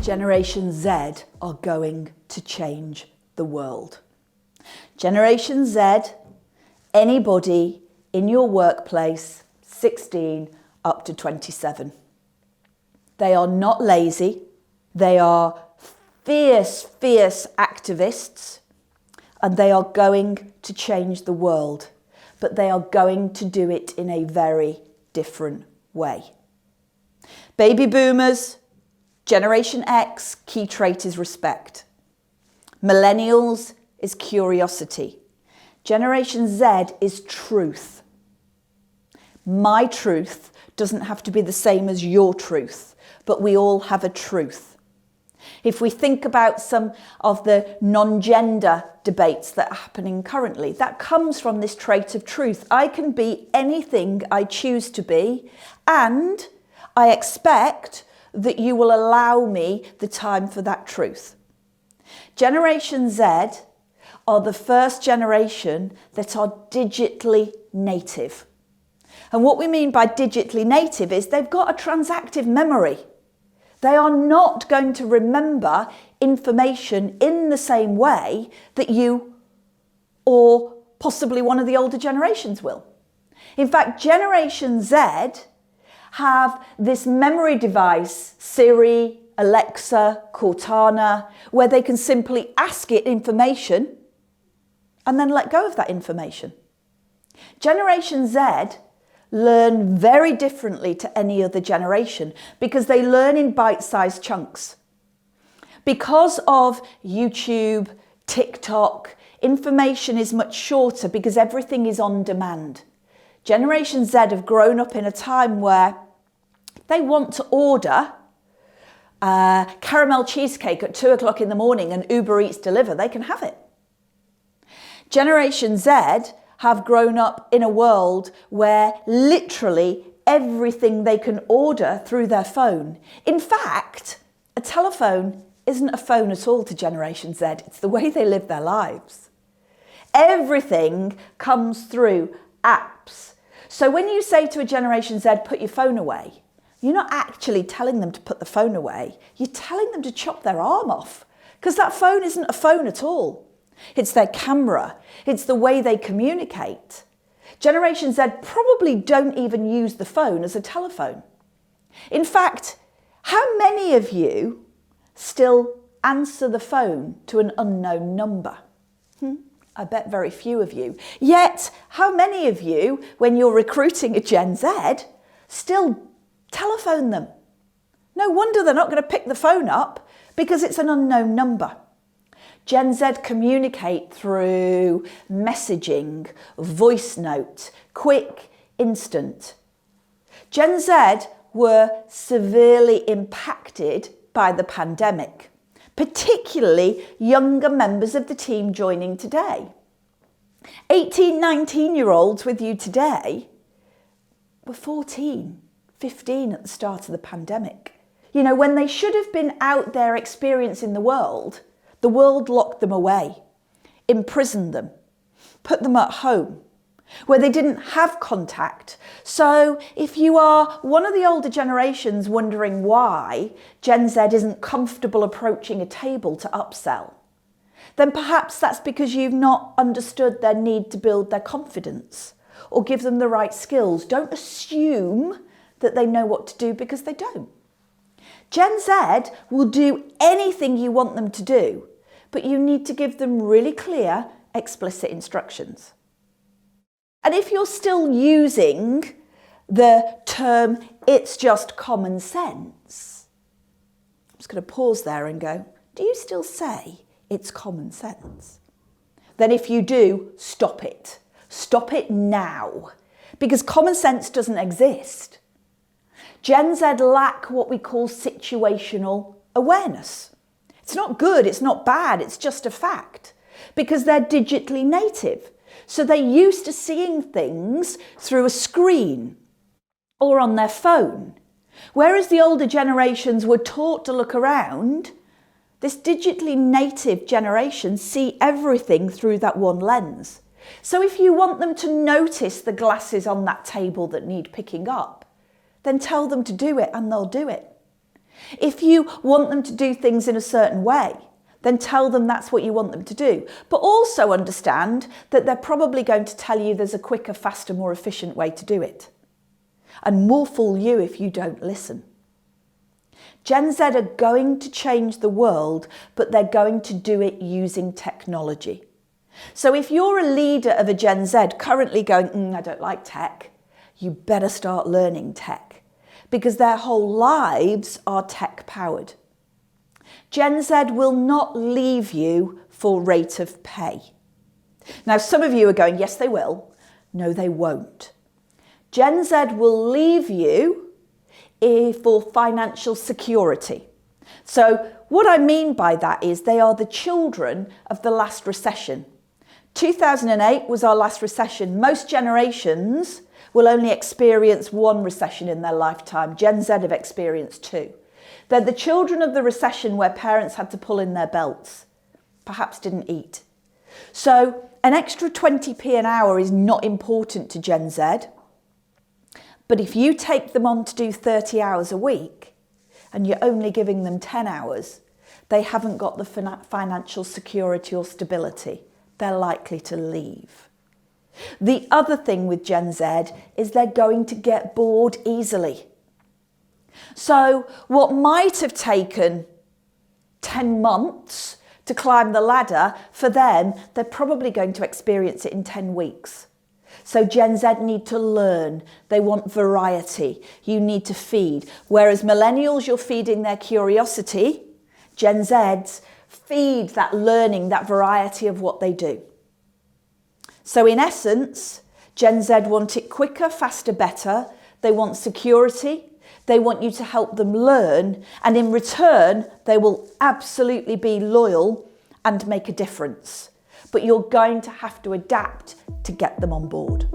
Generation Z are going to change the world. Generation Z, anybody in your workplace, 16 up to 27. They are not lazy. They are fierce activists, and they are going to change the world, but they are going to do it in a very different way. Baby boomers, Generation X, key trait is respect. Millennials is curiosity. Generation Z is truth. My truth doesn't have to be the same as your truth, but we all have a truth. If we think about some of the non-gender debates that are happening currently, that comes from this trait of truth. I can be anything I choose to be, and I expect that you will allow me the time for that truth. Generation Z are the first generation that are digitally native. And what we mean by digitally native is they've got a transactive memory. They are not going to remember information in the same way that you or possibly one of the older generations will. In fact, Generation Z have this memory device, Siri, Alexa, Cortana, where they can simply ask it information and then let go of that information. Generation Z learn very differently to any other generation because they learn in bite-sized chunks. Because of YouTube, TikTok, information is much shorter because everything is on demand. Generation Z have grown up in a time where they want to order caramel cheesecake at 2 o'clock in the morning and Uber Eats deliver, they can have it. Generation Z have grown up in a world where literally everything they can order through their phone. In fact, a telephone isn't a phone at all to Generation Z. It's the way they live their lives. Everything comes through apps. So when you say to a Generation Z, put your phone away, you're not actually telling them to put the phone away. You're telling them to chop their arm off, because that phone isn't a phone at all. It's their camera. It's the way they communicate. Generation Z probably don't even use the phone as a telephone. In fact, how many of you still answer the phone to an unknown number? I bet very few of you. Yet, how many of you, when you're recruiting a Gen Z, still telephone them? No wonder they're not going to pick the phone up, because it's an unknown number. Gen Z communicate through messaging, voice note, quick, instant. Gen Z were severely impacted by the pandemic, particularly younger members of the team joining today. 18, 19-year-olds with you today were 14, 15 at the start of the pandemic. You know, when they should have been out there experiencing the world locked them away, imprisoned them, put them at home, where they didn't have contact. So if you are one of the older generations wondering why Gen Z isn't comfortable approaching a table to upsell, then perhaps that's because you've not understood their need to build their confidence or give them the right skills. Don't assume that they know what to do, because they don't. Gen Z will do anything you want them to do, but you need to give them really clear, explicit instructions. And if you're still using the term, it's just common sense, I'm just going to pause there and go, do you still say it's common sense? Then if you do, stop it. Stop it now, because common sense doesn't exist. Gen Z lack what we call situational awareness. It's not good, it's not bad, it's just a fact, because they're digitally native. So they're used to seeing things through a screen or on their phone. Whereas the older generations were taught to look around, this digitally native generation see everything through that one lens. So if you want them to notice the glasses on that table that need picking up, then tell them to do it and they'll do it. If you want them to do things in a certain way, then tell them that's what you want them to do. But also understand that they're probably going to tell you there's a quicker, faster, more efficient way to do it. And more fool you if you don't listen. Gen Z are going to change the world, but they're going to do it using technology. So if you're a leader of a Gen Z currently going, I don't like tech, you better start learning tech, because their whole lives are tech powered. Gen Z will not leave you for rate of pay. Now, some of you are going, yes, they will. No, they won't. Gen Z will leave you for financial security. So what I mean by that is they are the children of the last recession. 2008 was our last recession. Most generations will only experience one recession in their lifetime. Gen Z have experienced two. They're the children of the recession where parents had to pull in their belts, perhaps didn't eat. So an extra 20p an hour is not important to Gen Z. But if you take them on to do 30 hours a week and you're only giving them 10 hours, they haven't got the financial security or stability. They're likely to leave. The other thing with Gen Z is they're going to get bored easily. So what might have taken 10 months to climb the ladder, for them, they're probably going to experience it in 10 weeks. So Gen Z need to learn. They want variety. You need to feed. Whereas millennials, you're feeding their curiosity. Gen Zs feed that learning, that variety of what they do. So in essence, Gen Z want it quicker, faster, better. They want security. They want you to help them learn. And in return, they will absolutely be loyal and make a difference. But you're going to have to adapt to get them on board.